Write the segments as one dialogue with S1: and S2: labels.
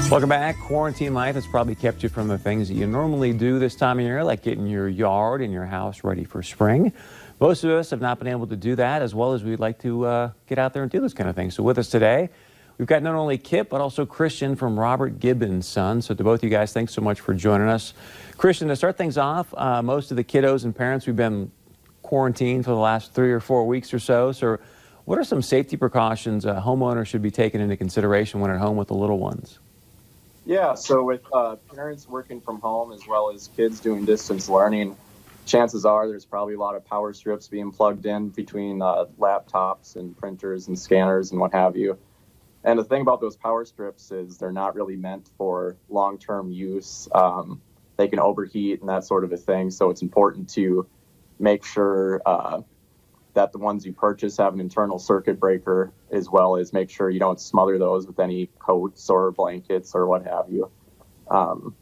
S1: Welcome back. Quarantine life has probably kept you from the things that you normally do this time of year, like getting your yard and your house ready for spring. Most of us have not been able to do that as well as we'd like to get out there and do this kind of thing. So with us today, we've got not only Kip, but also Christian from Robert Gibb and Son. So to both you guys, thanks so much for joining us. Christian, to start things off, most of the kiddos and parents, we've been quarantined for the last 3 or 4 weeks or so. So what are some safety precautions a homeowner should be taking into consideration when at home with the little ones?
S2: Yeah, so with parents working from home as well as kids doing distance learning, chances are there's probably a lot of power strips being plugged in between laptops and printers and scanners and what have you. And the thing about those power strips is they're not really meant for long-term use. They can overheat and that sort of a thing. So it's important to make sure that the ones you purchase have an internal circuit breaker, as well as make sure you don't smother those with any coats or blankets or what have you. What's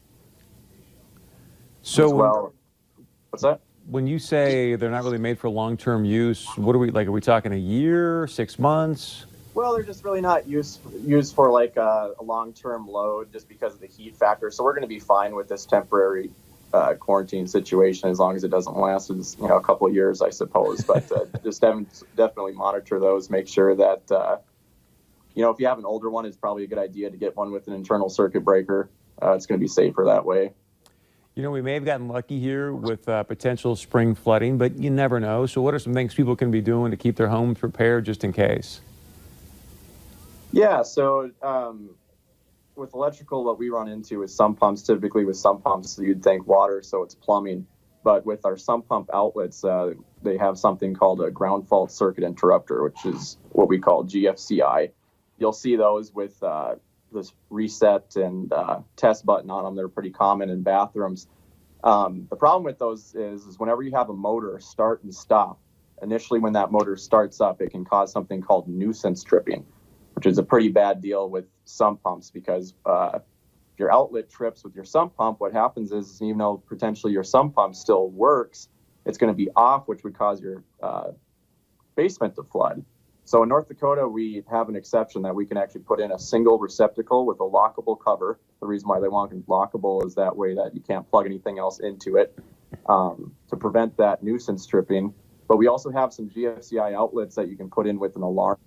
S2: that?
S1: When you say they're not really made for long-term use, what are we like? Are we talking a year, 6 months?
S2: Well, they're just really not used for like a long-term load just because of the heat factor. So we're going to be fine with this temporary quarantine situation as long as it doesn't last a couple of years, I suppose. But just definitely monitor those. Make sure that if you have an older one, it's probably a good idea to get one with an internal circuit breaker. It's going to be safer that way.
S1: We may have gotten lucky here with potential spring flooding, but you never know. So what are some things people can be doing to keep their homes prepared just in case?
S2: Yeah, so with electrical, what we run into is sump pumps. Typically with sump pumps, you'd think water, so it's plumbing. But with our sump pump outlets, they have something called a ground fault circuit interrupter, which is what we call GFCI. You'll see those with this reset and test button on them. They're pretty common in bathrooms. The problem with those is whenever you have a motor start and stop, initially when that motor starts up, it can cause something called nuisance tripping, which is a pretty bad deal with sump pumps because if your outlet trips with your sump pump, what happens is even though potentially your sump pump still works, it's going to be off, which would cause your basement to flood. So in North Dakota, we have an exception that we can actually put in a single receptacle with a lockable cover. The reason why they want it lockable is that way that you can't plug anything else into it to prevent that nuisance tripping. But we also have some GFCI outlets that you can put in with an alarm.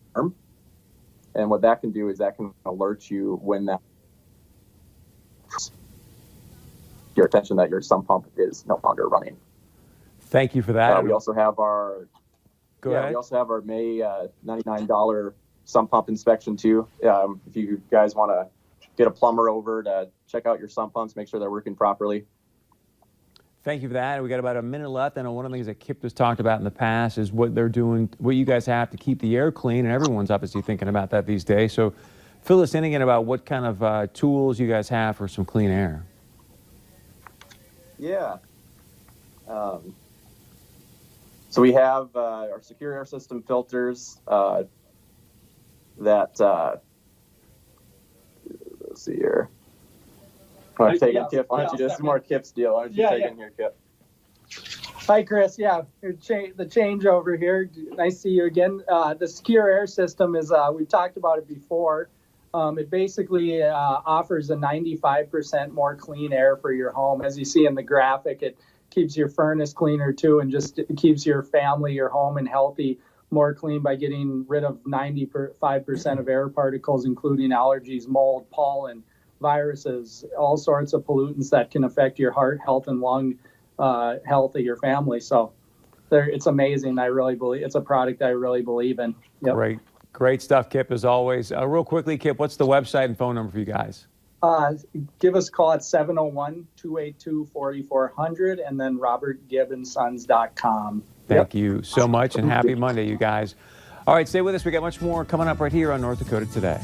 S2: And what that can do is that can alert you when that your attention that your sump pump is no longer running.
S1: Thank you for that.
S2: We also have our We also have our May $99 sump pump inspection too. If you guys want to get a plumber over to check out your sump pumps, make sure they're working properly.
S1: Thank you for that. We got about a minute left. I know one of the things that Kip has talked about in the past is what they're doing, what you guys have to keep the air clean, and everyone's obviously thinking about that these days. So fill us in again about what kind of tools you guys have for some clean air.
S2: Yeah. So we have our secure air system filters that, let's see here. I'm taking Kip. Why don't you do some more Kip's deal? Why don't you take in here, Kip?
S3: Hi, Chris. Yeah, the change over here. Nice to see you again. The secure air system is, we've talked about it before. It basically offers a 95% more clean air for your home. As you see in the graphic, it keeps your furnace cleaner too, and just it keeps your family, your home, and healthy more clean by getting rid of 95% of air particles, including allergies, mold, pollen, viruses, all sorts of pollutants that can affect your heart health and lung health of your family. So it's amazing. I really believe it's a product I really believe in. Yep.
S1: Great stuff, Kip, as always. Real quickly, Kip, what's the website and phone number for you guys?
S3: Give us a call at 701-282-4400 and then robertgibbonsons.com.
S1: Thank you so much, and happy Monday, you guys. All right, stay with us. We got much more coming up right here on North Dakota Today.